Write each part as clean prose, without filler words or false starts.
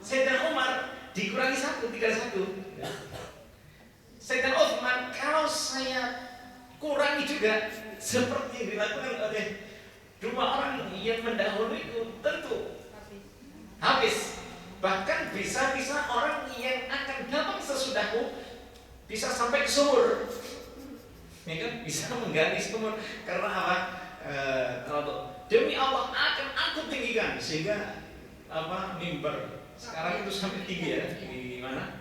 Sayyidina Umar dikurangi 1, tinggal 1. Sayyidina Utsman, kalau saya kurangi juga seperti yang dilakukan oleh 2 orang yang mendahuluiku, tentu habis. Bahkan bisa-bisa orang yang akan datang sesudahku bisa sampai ke sumur, ya kan? Bisa menggali sumur. Karena apa? Kalau demi Allah akan aku tinggikan, sehingga mimbar sekarang itu sampai tinggi ya. Di mana?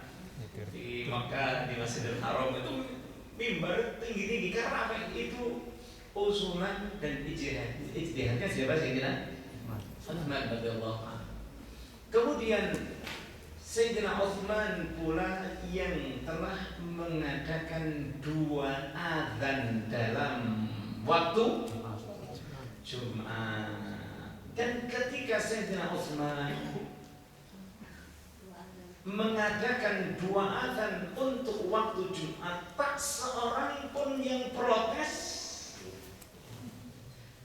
Di Makkah, di Masjidil Haram itu mimbar tinggi-tinggi. Karena apa? Itu usulan dan ijtihadnya siapa Sayyidina Utsman radhiyallahu anhu. Kemudian Sayyidina Utsman pula yang telah mengadakan 2 azan dalam waktu Jumat. Dan ketika Sayyidina Utsman mengadakan 2 azan untuk waktu Jumat, tak seorang pun yang protes.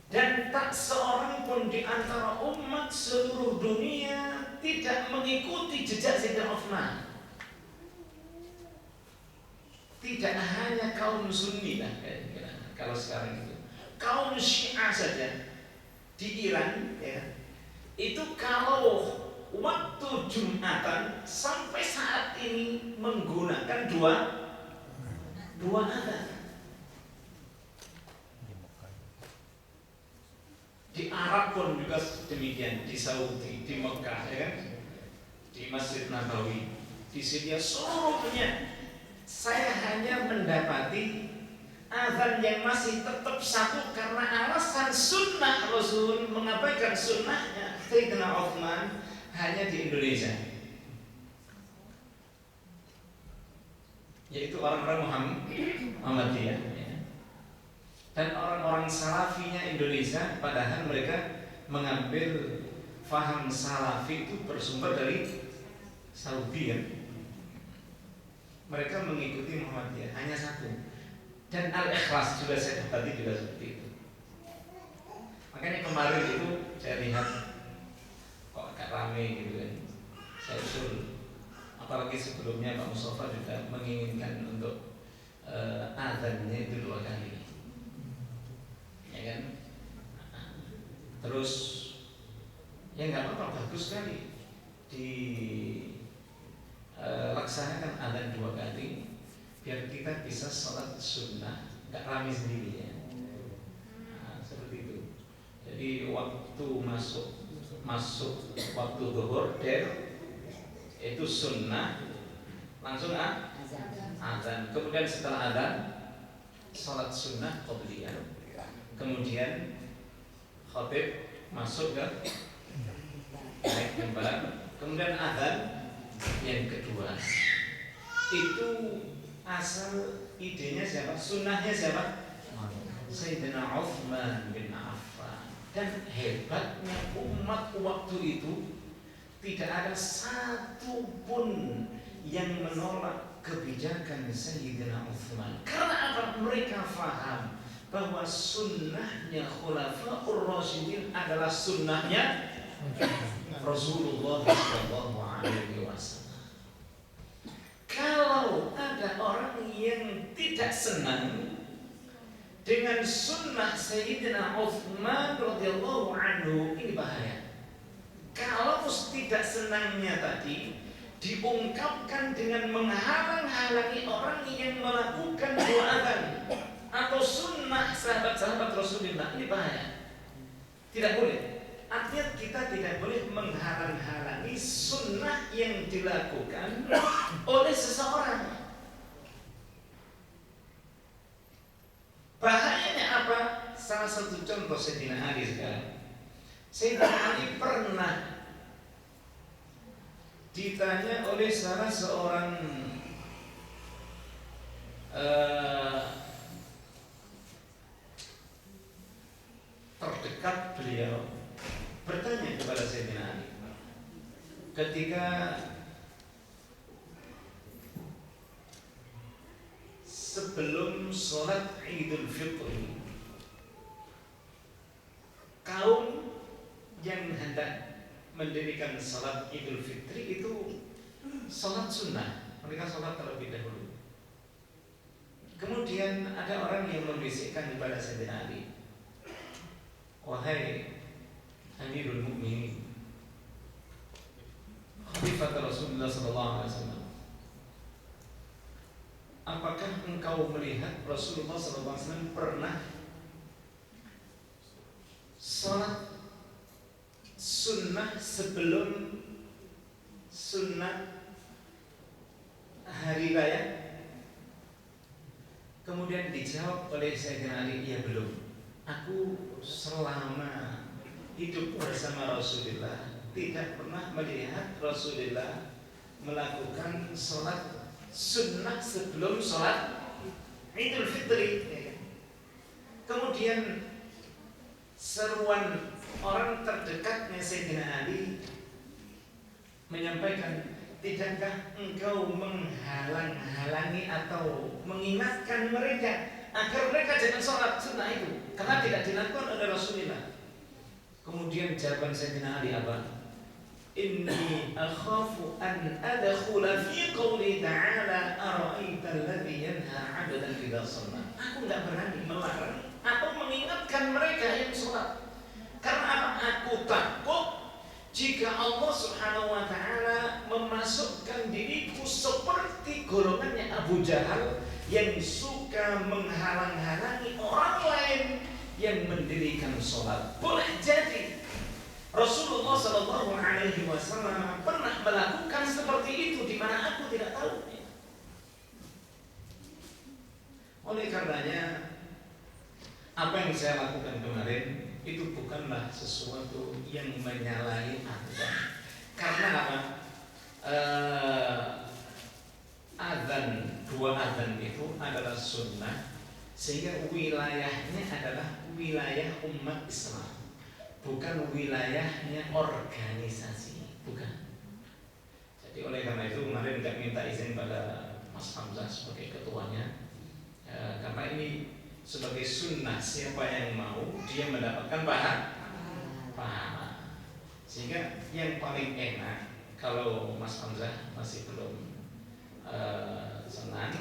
Dan tak seorang pun di antara umat seluruh dunia tidak mengikuti jejak Sayyidina Utsman. Tidak hanya kaum Sunni lah, kalau sekarang itu kaum Syiah saja di Iran, ya, itu kalau waktu Jumatan sampai saat ini menggunakan dua azan. Di Arab pun juga demikian, di Saudi, di Mekah, ya kan? Di Masjid Nabawi, di Syria seluruhnya. Saya hanya mendapati azan yang masih tetap 1 karena alasan sunnah Rasul, mengabaikan sunnahnya Sayyidina Utsman hanya di Indonesia, yaitu orang-orang Muhammadiyah. Dan orang-orang salafinya Indonesia, padahal mereka mengambil faham salafi itu bersumber dari Saudi, kan? Mereka mengikuti Muhammadiyah hanya 1. Dan Al-Ikhlas juga saya dapati juga seperti itu. Makanya kemarin itu saya lihat kok agak rame gitu kan. Saya usul, apalagi sebelumnya Pak Mustafa juga menginginkan untuk azannya itu 2 kali. Ya kan? Terus ya nggak apa-apa, bagus sekali dilaksanakan azan 2 kali biar kita bisa sholat sunnah, nggak rame sendiri ya. Seperti itu. Jadi waktu masuk waktu zuhur itu sunnah, langsung azan. Kemudian setelah azan sholat sunnah qabliyah. Kemudian khatib masuk ke naik mimbar, kemudian azan yang kedua. Itu asal idenya siapa? Sunnahnya siapa? Sayyidina Utsman bin Affan. Dan hebatnya umat waktu itu tidak ada satu pun yang menolak kebijakan Sayyidina Utsman. Karena apa? Mereka faham bahwa sunnahnya Khulafaur Rasyidin adalah sunnahnya Rasulullah SAW. Kalau ada orang yang tidak senang dengan sunnah Sayyidina Utsman radhiyallahu anhu, ini bahaya. Kalau tidak senangnya tadi diungkapkan dengan menghalang-halangi orang yang melakukan 2 azan atau sunnah sahabat-sahabat Rasulullah, ini bahaya. Tidak boleh. Artinya kita tidak boleh menghalang-halangi sunnah yang dilakukan oleh seseorang. Bahayanya apa? Salah satu contoh Sayyidina Ali sekarang. Sayyidina Ali pernah ditanya oleh salah seorang terdekat beliau, bertanya kepada Sayyidina Ali ketika sebelum sholat Idul Fitri, kaum yang hendak mendirikan sholat Idul Fitri itu sholat sunnah, mereka sholat terlebih dahulu. Kemudian ada orang yang membisikkan kepada Sayyidina Ali, wahai Amirul Mukminin, Khalifah Rasulullah SAW, apakah engkau melihat Rasulullah SAW pernah sholat sunnah sebelum sunnah hari raya? Kemudian dijawab oleh Sayyidina Ali, ya belum. Aku selama hidup bersama Rasulullah tidak pernah melihat Rasulullah melakukan sholat sunnah sebelum sholat Idul Fitri. Kemudian seruan orang terdekatnya Sayyidina Ali menyampaikan, tidakkah engkau menghalang-halangi atau mengingatkan mereka agar mereka jangan sholat sunnah itu, karena tidak dilakukan oleh Rasulullah. Kemudian jawaban Sayyidina Ali apa? Inni akhafu an adkhula fi qouli ta'ala ara'aita alladhi yanha 'abdan idza shalla. Aku enggak berani melarang atau mengingatkan mereka yang sholat. Karena apa? Aku takut jika Allah Subhanahu wa ta'ala memasukkan diriku seperti golongannya Abu Jahal yang suka menghalang-halangi orang lain yang mendirikan sholat. Boleh jadi Rasulullah Shallallahu Alaihi Wasallam pernah melakukan seperti itu di mana aku tidak tahu. Oleh karenanya, apa yang saya lakukan kemarin itu bukanlah sesuatu yang menyalahi aturan. Karena apa? Adzan, dua adzan itu adalah sunnah, sehingga wilayahnya adalah wilayah umat Islam, bukan wilayahnya organisasi, bukan. Jadi oleh karena itu kemarin nggak minta izin pada Mas Hamzah sebagai ketuanya, karena ini sebagai sunnah, siapa yang mau dia mendapatkan pahala. Sehingga yang paling enak kalau Mas Hamzah masih belum senang,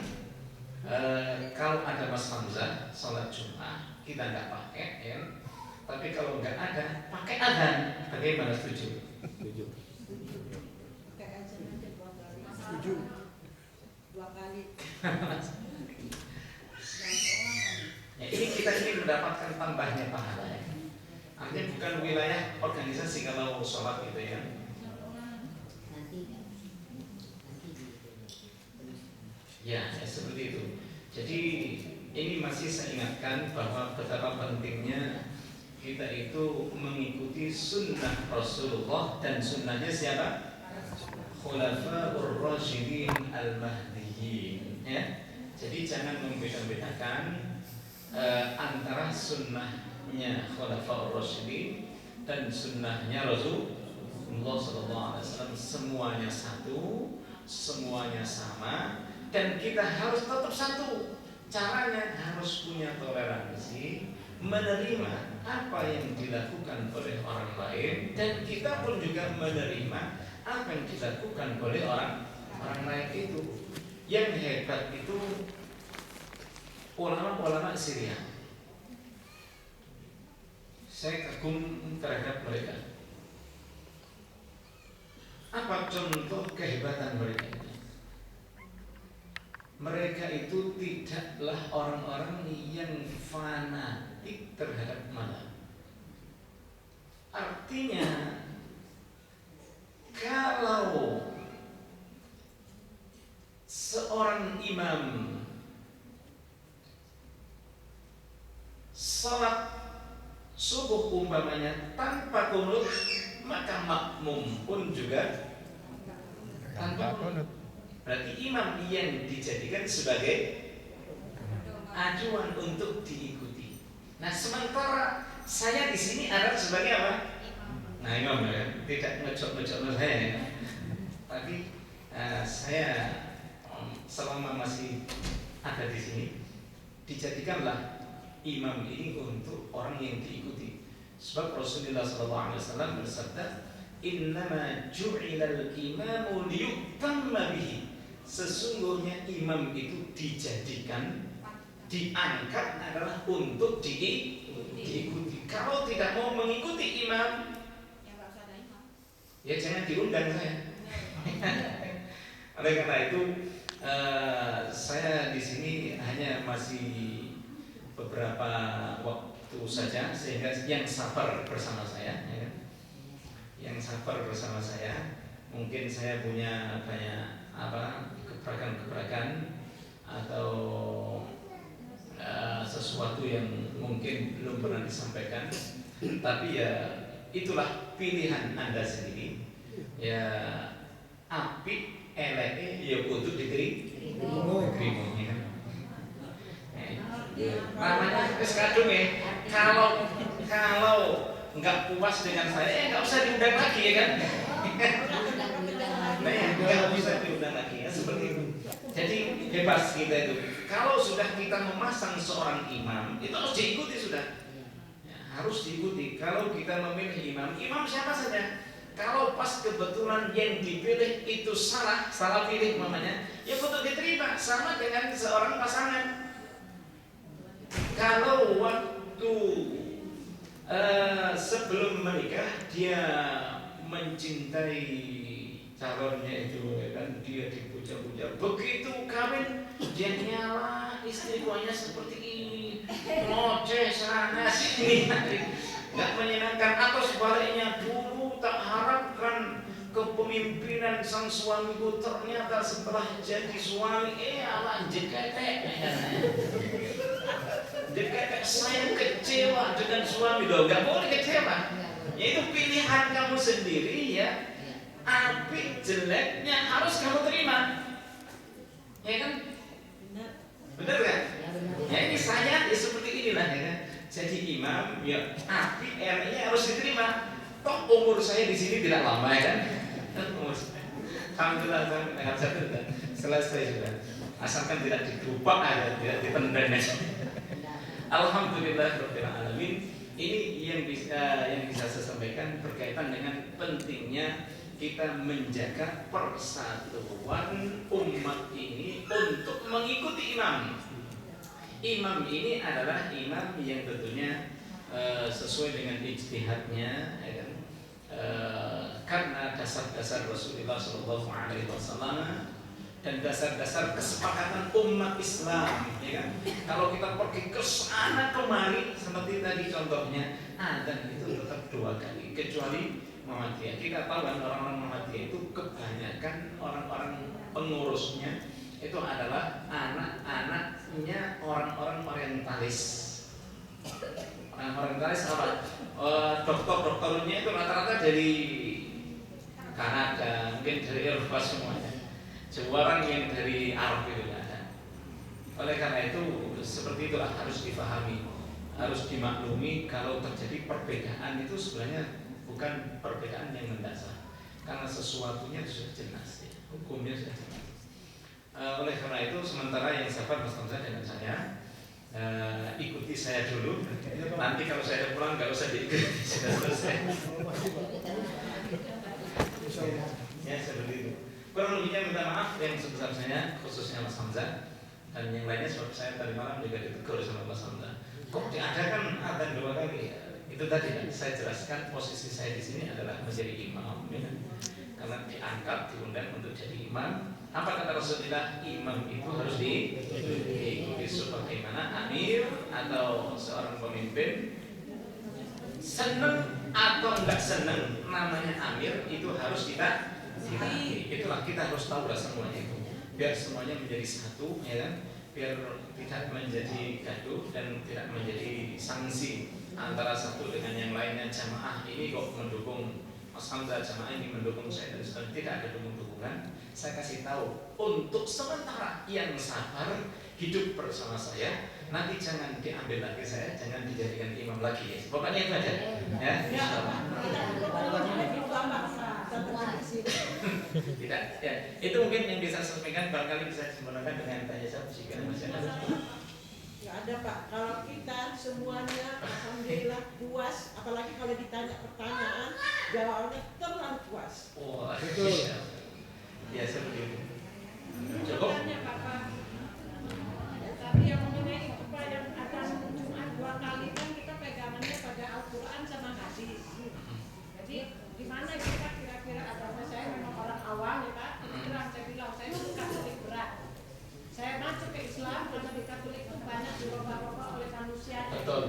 kalau ada Mas Hamzah sholat Jumat kita nggak pakai ya. Tapi kalau nggak ada, pakai adzan. Bagaimana, setuju? Setuju. Setuju. 2 kali. Ya, ini kita ingin mendapatkan tambahnya pahala ya. Artinya bukan wilayah organisasi kalau sholat gitu ya. Ya, seperti itu. Jadi ini masih saya ingatkan bahwa betapa pentingnya kita itu mengikuti sunnah Rasulullah dan sunnahnya siapa? Khulafaur Rasyidin Al-Mahdiyyin ya. Jadi jangan membeda-bedakan antara sunnahnya Khulafaur Rasyidin dan sunnahnya Rasulullah SAW. Semuanya satu, semuanya sama, dan kita harus tetap satu. Caranya harus punya toleransi, menerima apa yang dilakukan oleh orang lain, dan kita pun juga menerima apa yang dilakukan oleh orang lain itu. Yang hebat itu ulama-ulama Syria. Saya kagum terhadap mereka. Apa contoh kehebatan mereka itu? Mereka itu tidaklah orang-orang yang fanatik terhadap malam. Artinya, kalau seorang imam salat subuh umpamanya tanpa kunut, maka makmum pun juga tanpa kunut. Berarti imam yang dijadikan sebagai acuan untuk diikuti. Nah, sementara saya di sini ada sebagai apa? Nah, imam ya, tidak ngecok-ngecok saya ya. Tapi saya selama masih ada di sini, dijadikanlah imam ini untuk orang yang diikuti. Sebab Rasulullah SAW bersabda, innama ju'ilal imamu liyutamma bihi. Sesungguhnya imam itu dijadikan, diangkat adalah untuk diikuti. Kalau tidak mau mengikuti imam, ya jangan diundang saya. Oleh karena itu saya di sini hanya masih beberapa waktu saja, sehingga yang sabar bersama saya, ya, yang sabar bersama saya, mungkin saya punya banyak gebrakan-gebrakan atau sesuatu yang mungkin belum pernah disampaikan, tapi ya itulah pilihan Anda sendiri. Ya apik eleke ya kudu diterima. Namanya wis kadung ya. Kalau nggak puas dengan saya, nggak usah diundang lagi ya kan. Nah, nggak usah diundang lagi ya, seperti itu. Jadi bebas kita itu. Kalau sudah kita memasang seorang imam, itu harus diikuti sudah. Ya, harus diikuti. Kalau kita memilih imam siapa saja. Kalau pas kebetulan yang dipilih itu salah pilih mamanya, ya betul diterima, sama dengan seorang pasangan. Kalau waktu sebelum menikah dia mencintai calonnya itu, kan dia dipuja-puja, begitu kawin dia nyala istrinya seperti ini, ngoceh sana sini, nggak menyenangkan. Atau sebaliknya, dulu tak harapkan kepemimpinan sang suamiku, ternyata setelah jadi suami alah jeketek, saya kecewa dengan suami. Loh, nggak boleh kecewa, yaitu pilihan kamu sendiri ya. Apik jeleknya harus kamu terima, ya kan? Benar kan? Ya ini saya ya seperti inilah ya kan. Jadi imam ya apik eleknya harus diterima. Toh umur saya di sini tidak lama ya kan? Alhamdulillah dengan satu sudah selesai sudah. Asalkan tidak didupak aja, tidak ditendang aja. Alhamdulillah rabbil alamin. Ini yang bisa saya sampaikan berkaitan dengan pentingnya kita menjaga persatuan umat ini untuk mengikuti imam. Imam ini adalah imam yang tentunya sesuai dengan ijtihadnya, ya kan? Karena dasar-dasar Rasulullah SAW dan dasar-dasar kesepakatan umat Islam, ya kan? Kalau kita pergi ke sana kemari seperti tadi contohnya, adzan itu tetap 2 kali, kecuali Muhammadiyah. Kita tahu kan orang-orang Muhammadiyah itu kebanyakan orang-orang pengurusnya itu adalah anak-anaknya orang-orang orientalis. Orang orientalis apa? Dokter-dokternya itu rata-rata dari Kanada, mungkin dari Eropa semuanya. Seorang yang dari Arab itu ada. Oleh karena itu seperti itulah harus dipahami, harus dimaklumi kalau terjadi perbedaan itu sebenarnya bukan perbedaan yang mendasar, karena sesuatunya sudah jelas, ya. Hukumnya sudah jelas. Oleh karena itu sementara yang sabar Mas Hamzah dengan saya, ikuti saya dulu. Nanti kalau saya pulang nggak usah diikuti, sudah selesai. Ya seperti itu. Kurang lebihnya minta maaf yang sebesar-besarnya, khususnya Mas Hamzah dan yang lainnya. Sebab saya tadi malam juga ditegur sama Mas Hamzah. Kok diadakan adzan 2 kali? Itu tadi kan saya jelaskan posisi saya di sini adalah menjadi imam, ya kan? Karena diangkat, diundang untuk jadi imam. Apa kata Rasulullah? Imam itu harus diikuti sebagaimana amir atau seorang pemimpin. Seneng atau enggak seneng, namanya amir itu harus kita ikuti. Itulah kita harus tahu lah semuanya itu, biar semuanya menjadi satu, ya kan? Biar tidak menjadi gaduh dan tidak menjadi sanksi antara satu dengan yang lainnya. Jamaah ini kok mendukung Mas Hamzah, jamaah ini mendukung saya, dan sebagainya. Tidak ada dukungan. Saya kasih tahu untuk sementara yang sabar hidup bersama saya. Nanti jangan diambil lagi saya, jangan dijadikan imam lagi ya. Pokoknya itu aja. Ya. Tidak. Ya. Itu mungkin yang bisa saya sampaikan. Barangkali bisa disempurnakan dengan tanya jawab jika masih ada. Nggak ada Pak. Kalau kita semuanya alhamdulillah puas, apalagi kalau ditanya pertanyaan, jawabannya terlalu puas. Wah, betul. Ya seperti itu. Cukup. Tanya Bapak. Tapi yang mengenai itu Pak yang ada Jumat 2 kali kan kita pegangannya pada Al-Quran sama hadis. Jadi di mana kita kira-kira agama saya memang orang awam ya Pak. Terang saya bilang saya bukan Katolik berat. Saya masuk ke Islam karena di Katolik itu banyak dirubah-rubah oleh manusia. Betul.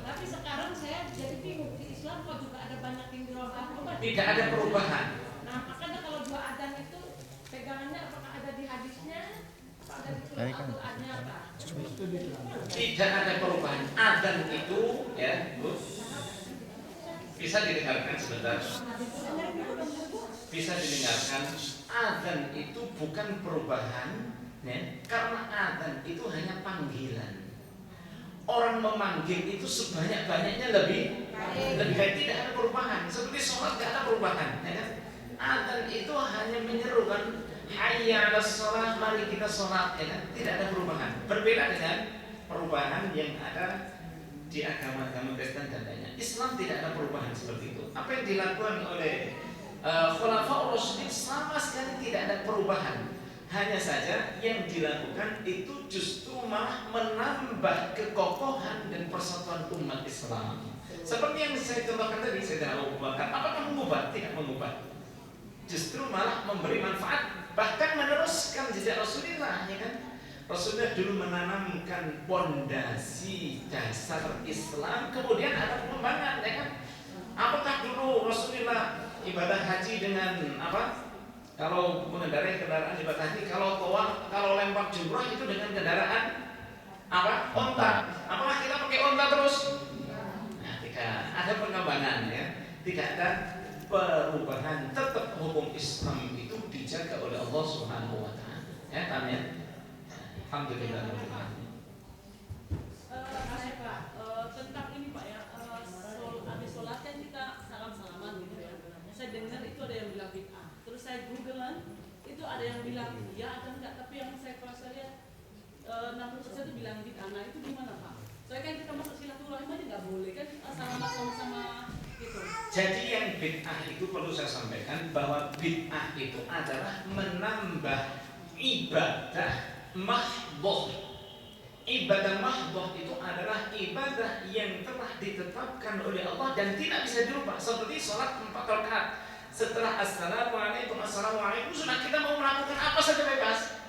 Tapi sekarang saya jadi bingung di Islam kok juga ada banyak yang dirubah-rubah. Tidak ada perubahan. Nah makanya kalau 2 adzan itu pegangannya apakah ada di hadisnya? Apa ada di Al-Qur'annya Pak? Tidak ada perubahan. Adzan itu ya, Bu. Bisa didengarkan sebentar. Bisa didengarkan. Adzan itu bukan perubahan, ya, karena adzan itu hanya panggilan. Orang memanggil itu sebanyak-banyaknya lebih baik, tidak ada perubahan. Seperti sholat tidak ada perubahan, ya kan? Adzan itu hanya menyerukan hayya 'alas shalah, mari kita sholat, ya kan? Tidak ada perubahan. Berbeda dengan perubahan yang ada di agama-agama Kristen dan lainnya. Islam tidak ada perubahan seperti itu. Apa yang dilakukan oleh Khulafaur Rasyidin sama sekali tidak ada perubahan. Hanya saja yang dilakukan itu justru malah menambah kekokohan dan persatuan umat Islam. Seperti yang saya contohkan tadi, Sayyidina Abu Bakar, apakah mengubah? Tidak mengubah. Justru malah memberi manfaat, bahkan meneruskan jejak Rasulullah, ya kan? Rasulullah dulu menanamkan pondasi dasar Islam, kemudian ada pengembangan, ya kan? Apakah dulu Rasulullah ibadah haji dengan apa? Kalau mengendarai kendaraan ibadah haji, kalau lempar jumrah itu dengan kendaraan apa? Onta. Apakah kita pakai onta terus? Nah, tidak ada pengembangan, ya. Tidak ada perubahan. Tetap hukum Islam itu dijaga oleh Allah Subhanahu wa taala. Ya, tanya. Alhamdulillah. Saya Pak, tentang ini Pak ya, habis sholat kan kita salam-salaman gitu ya. Saya dengar itu ada yang bilang bid'ah. Terus saya googlean, itu ada yang bilang iya ada enggak, tapi yang saya kalau saya lihat 60% itu bilang bid'ah. Nah itu gimana Pak? Soalnya kan kita masuk silaturahim aja nggak boleh kan, salaman sama gitu. Jadi yang bid'ah itu perlu saya sampaikan bahwa bid'ah itu adalah menambah ibadah mahdoh. Ibadah mahdoh itu adalah ibadah yang telah ditetapkan oleh Allah dan tidak bisa dirubah. Seperti sholat 4 rakaat. Setelah assalamualaikum sudah kita mau melakukan apa saja bebas.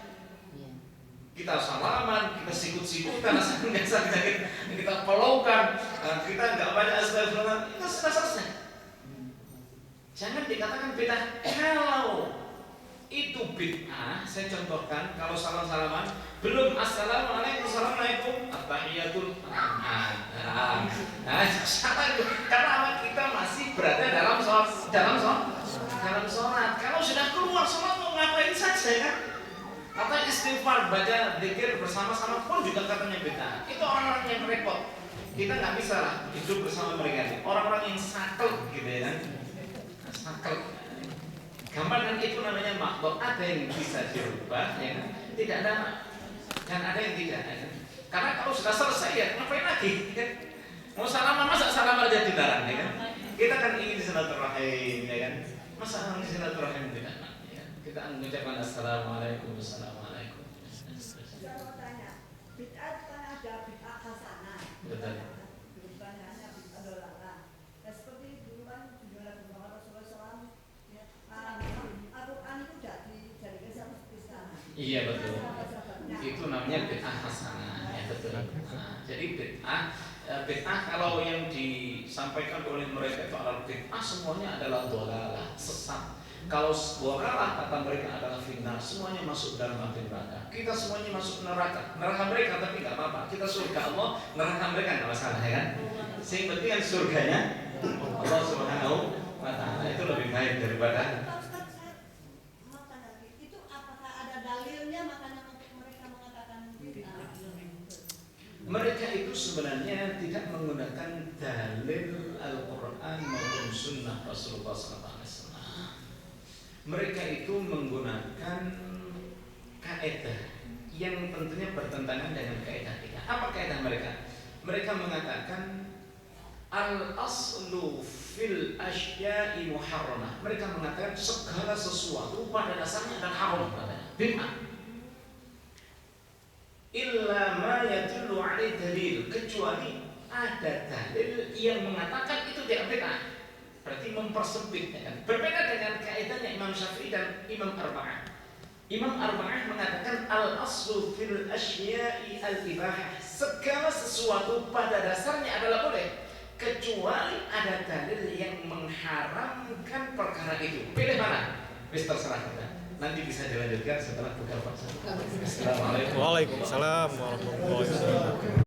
Kita salaman, kita sikut-sikutan, kita pelukan, kita nggak banyak astagfirullah, itu sudah selesai. Jangan dikatakan bid'ah. Kalau itu bid'ah, saya contohkan kalau salam-salaman belum assalamualaikum at-tahiyatul karena kita masih berada dalam sholat. Kalau sudah keluar sholat mau ngapain saja kan? Atau istighfar, baca zikir bersama-sama pun juga katanya bid'ah. Itu orang-orang yang repot. Kita nggak bisa lah hidup bersama mereka. Orang-orang yang sakel gitu ya kan? Sakel. Gambaran itu namanya makhluk. Ada yang bisa dirubah, ya kan? Tidak ada, dan ada yang tidak. Ya kan? Karena kalau sudah selesai ya ngapain lagi? Ya kan? Mau salaman masa salaman aja dilarang, ya kan? Kita kan ingin silaturahim, ya kan? Masa ingin silaturahim tidak? Kita mengucapkan assalamualaikum. Saya mau tanya, bid'ah kan ada bid'ah hasanah. Betul. Bukan hanya bid'ah dolalah. Ya seperti dulu kan jualan Rasulullah SAW, Al-Quran itu sudah dijadikan sama seperti sekarang. Iya betul. Itu namanya bid'ah hasanah, ya betul. Jadi bid'ah kalau yang disampaikan oleh mereka itu adalah bid'ah semuanya adalah dolalah, sesat. Kalau dolalah kata mereka adalah finnar, semuanya masuk dalam api neraka. Kita semuanya masuk neraka mereka tapi nggak apa-apa. Kita surga Allah, neraka mereka nggak masalah, ya kan? Sing penting kan surganya Allah Subhanahu wa taala itu lebih baik daripada. Ustaz, saya mau tanya lagi, itu apakah ada dalilnya makanya mereka mengatakan bid'ah? Mereka itu sebenarnya tidak menggunakan dalil Al-Quran maupun Sunnah Rasulullah SAW. Mereka itu menggunakan kaidah yang tentunya bertentangan dengan kaidah kita. Apa kaidah mereka? Mereka mengatakan al-aslu fil asya'i muharramah. Mereka mengatakan segala sesuatu pada dasarnya adalah haram. Bima illa ma yadullu alaihi dalil, kecuali ada dalil yang mengatakan itu tidak bid'ah. Berarti mempersempit, kan? Berbeda dengan kaidahnya Imam Syafi'i dan Imam Arba'ah. Imam Arba'ah mengatakan al-aslu fil asya'i al-ibahah. Segala sesuatu pada dasarnya adalah boleh, kecuali ada dalil yang mengharamkan perkara itu. Pilih mana? Wis terserah kita. Nanti bisa dilanjutkan setelah buka puasa. Assalamualaikum. Waalaikumsalam warahmatullahi wabarakatuh.